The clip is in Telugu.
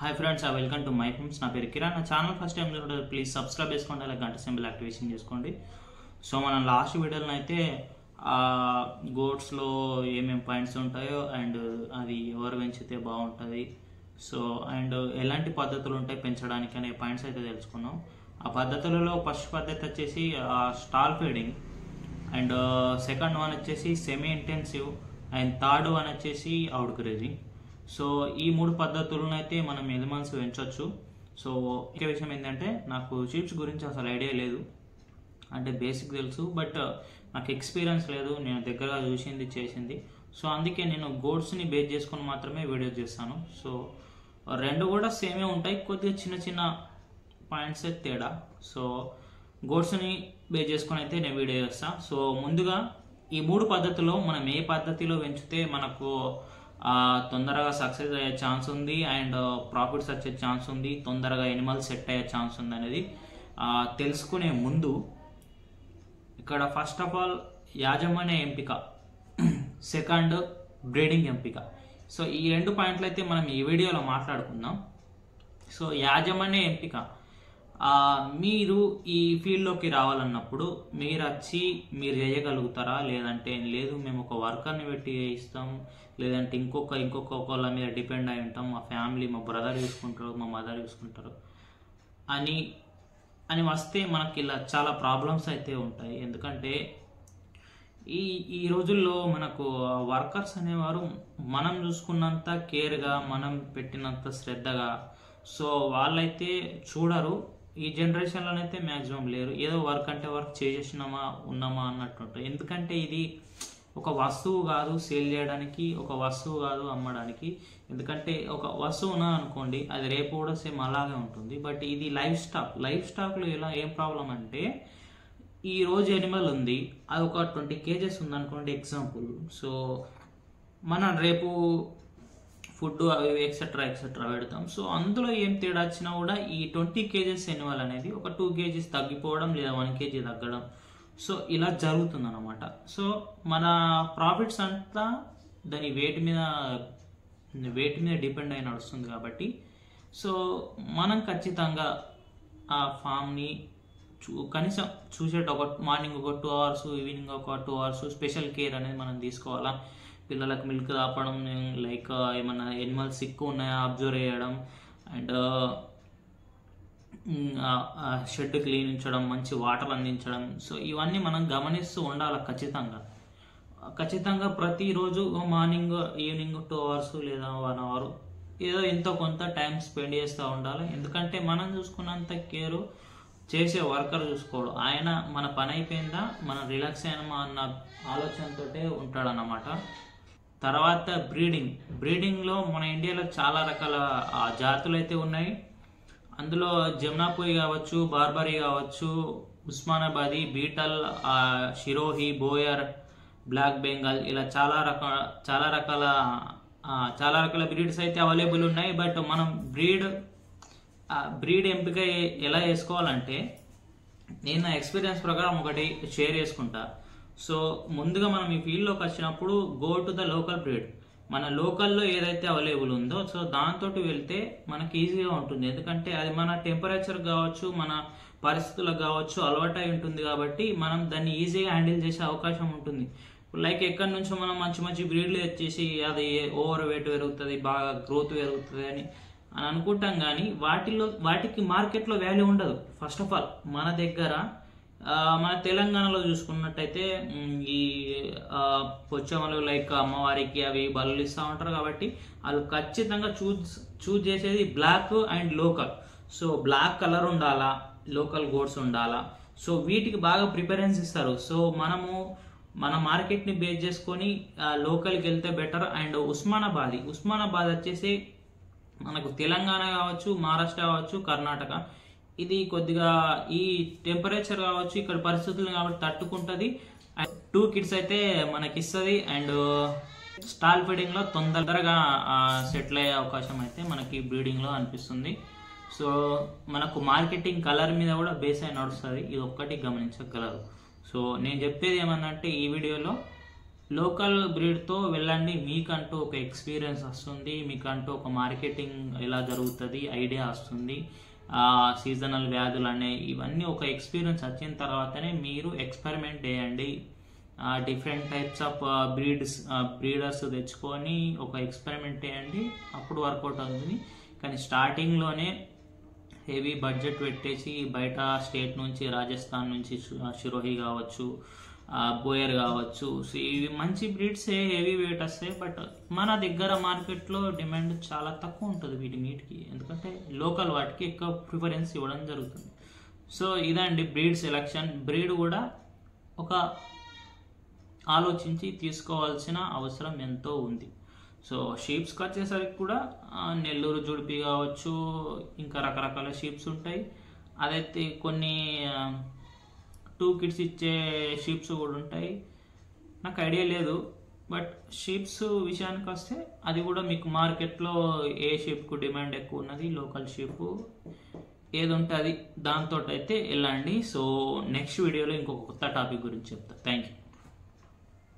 Hi friends, welcome to my farms. నా పేరు కిరణ్. నా ఛానల్ ఫస్ట్ టైం చూడండి, ప్లీజ్ సబ్స్క్రైబ్ చేసుకోండి, అలా గంట సింబల్ యాక్టివేషన్ చేసుకోండి. సో మనం లాస్ట్ వీడియోలో అయితే గోట్స్లో ఏమేమి పాయింట్స్ ఉంటాయో అండ్ అది ఎవరు పెంచితే బాగుంటుంది, సో అండ్ ఎలాంటి పద్ధతులు ఉంటాయి పెంచడానికి అనే పాయింట్స్ అయితే తెలుసుకున్నాం. ఆ పద్ధతులలో ఫస్ట్ పద్ధతి వచ్చేసి stall feeding, and second one వచ్చేసి semi intensive, and third one వచ్చేసి అవుట్ గ్రేజింగ్. సో ఈ మూడు పద్ధతులను అయితే మనం ఎనిమల్స్ పెంచవచ్చు. సో ఇంకే విషయం ఏంటంటే, నాకు షీప్స్ గురించి అసలు ఐడియా లేదు, అంటే బేసిక్ తెలుసు బట్ నాకు ఎక్స్పీరియన్స్ లేదు, నేను దగ్గరగా చూసింది చేసింది. సో అందుకే నేను గోడ్స్ని బేస్ చేసుకొని మాత్రమే వీడియో చేస్తాను. సో రెండు కూడా సేమే ఉంటాయి, కొద్దిగా చిన్న చిన్న పాయింట్స్ తేడా. సో గోడ్స్ని బేస్ చేసుకొని అయితే నేను వీడియో చేస్తాను. సో ముందుగా ఈ మూడు పద్ధతుల్లో మనం ఏ పద్ధతిలో పెంచితే మనకు తొందరగా సక్సెస్ అయ్యే ఛాన్స్ ఉంది అండ్ ప్రాఫిట్స్ వచ్చే ఛాన్స్ ఉంది, తొందరగా ఎనిమల్స్ సెట్ అయ్యే ఛాన్స్ ఉంది అనేది తెలుసుకునే ముందు ఇక్కడ ఫస్ట్ ఆఫ్ ఆల్ యాజమాన్య ఎంపిక, సెకండ్ బ్రీడింగ్ ఎంపిక. సో ఈ రెండు పాయింట్లు అయితే మనం ఈ వీడియోలో మాట్లాడుకుందాం. సో యాజమాన్య ఎంపిక, మీరు ఈ ఫీల్డ్లోకి రావాలన్నప్పుడు మీరు వచ్చి మీరు చేయగలుగుతారా, లేదంటే లేదు మేము ఒక వర్కర్ని పెట్టి చేయిస్తాం, లేదంటే ఇంకొకళ్ళ మీద డిపెండ్ అయి ఉంటాం, మా ఫ్యామిలీ మా బ్రదర్ చూసుకుంటారు, మా మదర్ చూసుకుంటారు అని వస్తే మనకి ఇలా చాలా ప్రాబ్లమ్స్ అయితే ఉంటాయి. ఎందుకంటే ఈ రోజుల్లో మనకు వర్కర్స్ అనేవారు మనం చూసుకున్నంత కేర్గా, మనం పెట్టినంత శ్రద్ధగా సో వాళ్ళైతే చూడరు. ఈ జనరేషన్లోనైతే మ్యాక్సిమం లేరు, ఏదో వర్క్ అంటే వర్క్ చేసేసినామా ఉన్నామా అన్నట్టు ఉంటుంది. ఎందుకంటే ఇది ఒక వస్తువు కాదు సేల్ చేయడానికి, ఒక వస్తువు కాదు అమ్మడానికి. ఎందుకంటే ఒక వస్తువునా అనుకోండి, అది రేపు కూడా సేమ్ అలాగే ఉంటుంది. బట్ ఇది లైఫ్ స్టాక్లో ఏం ప్రాబ్లం అంటే, ఈ రోజు ఎనిమల్ ఉంది, అది ఒక 20 kgs ఉందనుకోండి ఎగ్జాంపుల్. సో మనం రేపు ఫుడ్ అవి ఎక్సెట్రా పెడతాం. సో అందులో ఏం తేడా వచ్చినా కూడా ఈ 20 kgs ఎనిమల్ అనేది ఒక 2 kgs తగ్గిపోవడం లేదా 1 kg తగ్గడం, సో ఇలా జరుగుతుంది అనమాట. సో మన ప్రాఫిట్స్ అంతా దాని వెయిట్ మీద డిపెండ్ అయి నడుస్తుంది కాబట్టి, సో మనం ఖచ్చితంగా ఆ ఫామ్ని కనీసం చూసేట మార్నింగ్ ఒక 2 hours, ఈవినింగ్ ఒక 2 hours స్పెషల్ కేర్ అనేది మనం తీసుకోవాలా. పిల్లలకు మిల్క్ తాపడం, లైక్ ఏమన్నా ఎనిమల్స్ ఎక్కువ ఉన్నాయా అబ్జర్వ్ చేయడం, అండ్ షెడ్ క్లీన్ ఉంచడం, మంచి వాటర్ అందించడం. సో ఇవన్నీ మనం గమనిస్తూ ఉండాలి ఖచ్చితంగా ప్రతిరోజు మార్నింగ్ ఈవినింగ్ 2 hours లేదా 1 hour ఏదో ఎంతో కొంత టైం స్పెండ్ చేస్తూ ఉండాలి. ఎందుకంటే మనం చూసుకున్నంత కేరు చేసే వర్కర్ చూసుకోడు, ఆయన మన పని అయిపోయిందా మనం రిలాక్స్ అయినామా అన్న ఆలోచనతో ఉంటాడన్నమాట. తర్వాత బ్రీడింగ్లో మన ఇండియాలో చాలా రకాల జాతులు అయితే ఉన్నాయి. అందులో జమునాపురి కావచ్చు, బార్బరీ కావచ్చు, ఉస్మానాబాదీ, బీటల్, షిరోహి, బోయర్, బ్లాక్ బెంగాల్, ఇలా చాలా రకాల బ్రీడ్స్ అయితే అవైలబుల్ ఉన్నాయి. బట్ మనం బ్రీడ్ ఎంపిక ఎలా చేసుకోవాలంటే, నేను నా ఎక్స్పీరియన్స్ ప్రకారం ఒకటి షేర్ చేసుకుంటా. సో ముందుగా మనం ఈ ఫీల్డ్లోకి వచ్చినప్పుడు go to the local breed, మన లోకల్లో ఏదైతే అవైలబుల్ ఉందో సో దాంతో వెళ్తే మనకి ఈజీగా ఉంటుంది. ఎందుకంటే అది మన టెంపరేచర్ కావచ్చు, మన పరిస్థితులకు కావచ్చు అలవాటై ఉంటుంది కాబట్టి మనం దాన్ని ఈజీగా హ్యాండిల్ చేసే అవకాశం ఉంటుంది. లైక్ ఎక్కడి నుంచో మనం మంచి బ్రీడ్లు తెచ్చేసి అది ఓవర్ వెయిట్ పెరుగుతుంది, బాగా గ్రోత్ పెరుగుతుంది అని అనుకుంటాం, కానీ వాటికి మార్కెట్లో వాల్యూ ఉండదు. ఫస్ట్ ఆఫ్ ఆల్ మన దగ్గర మన తెలంగాణలో చూసుకున్నట్టయితే ఈ పొచ్చమలు లైక్ అమ్మవారికి అవి బలులు ఇస్తూ ఉంటారు కాబట్టి వాళ్ళు ఖచ్చితంగా చూజ్ చేసేది black and local. So black colour ఉండాలా, లోకల్ గోడ్స్ ఉండాలా, సో వీటికి బాగా ప్రిఫరెన్స్ ఇస్తారు. సో మన మార్కెట్ని బేస్ చేసుకొని లోకల్కి వెళ్తే బెటర్. అండ్ ఉస్మానాబాద్ వచ్చేసి మనకు తెలంగాణ కావచ్చు, మహారాష్ట్ర కావచ్చు, కర్ణాటక, ఇది కొద్దిగా ఈ టెంపరేచర్ కావచ్చు ఇక్కడ పరిస్థితులు కాబట్టి తట్టుకుంటుంది. అండ్ 2 kids అయితే మనకి ఇస్తుంది. అండ్ స్టాల్ ఫీడింగ్లో తొందరగా సెటిల్ అయ్యే అవకాశం అయితే మనకి బ్రీడింగ్లో అనిపిస్తుంది. సో మనకు మార్కెటింగ్ కలర్ మీద కూడా బేస్ అయి నడుస్తుంది, ఇది ఒక్కటి గమనించగలరు. సో నేను చెప్పేది ఏమన్నంటే, ఈ వీడియోలో లోకల్ బ్రీడ్తో వెళ్ళండి, మీకంటూ ఒక ఎక్స్పీరియన్స్ వస్తుంది, మీకంటూ ఒక మార్కెటింగ్ ఎలా జరుగుతుంది ఐడియా వస్తుంది. సీజనల్ వ్యాధులు ఇవన్నీ ఒక ఎక్స్పీరియన్స్ వచ్చిన తర్వాతనే మీరు ఎక్స్పెరిమెంట్ చేయండి. డిఫరెంట్ టైప్స్ ఆఫ్ బ్రీడర్స్ తెచ్చుకొని ఒక ఎక్స్పెరిమెంట్ చేయండి, అప్పుడు వర్కౌట్ అవుతుంది. కానీ స్టార్టింగ్లోనే హెవీ బడ్జెట్ పెట్టేసి బయట స్టేట్ నుంచి, రాజస్థాన్ నుంచి షిరోహి కావచ్చు, బోయర్ కావచ్చు, సో ఇవి మంచి బ్రీడ్సే, హెవీ వెయిట్ వస్తాయి. బట్ మన దగ్గర మార్కెట్లో డిమాండ్ చాలా తక్కువ ఉంటుంది వీటి మీట్కి, ఎందుకంటే లోకల్ వాటికి ఎక్కువ ప్రిఫరెన్స్ ఇవ్వడం జరుగుతుంది. సో ఇదండి బ్రీడ్ సెలెక్షన్. బ్రీడ్ కూడా ఒక ఆలోచించి తీసుకోవాల్సిన అవసరం ఎంతో ఉంది. సో షీప్స్కి వచ్చేసరికి కూడా నెల్లూరు జుడిపి కావచ్చు, ఇంకా రకరకాల షీప్స్ ఉంటాయి. అదైతే కొన్ని 2 kids ఇచ్చే షీప్స్ కూడా ఉంటాయి, నాకు ఐడియా లేదు. బట్ షీప్స్ విషయానికి వస్తే అది కూడా మీకు మార్కెట్లో ఏ షీప్కు డిమాండ్ ఎక్కువ ఉన్నది, లోకల్ షీప్ ఏది ఉంటుంది దాంతో అయితే వెళ్ళండి. సో నెక్స్ట్ వీడియోలో ఇంకొక కొత్త టాపిక్ గురించి చెప్తా. Thank you.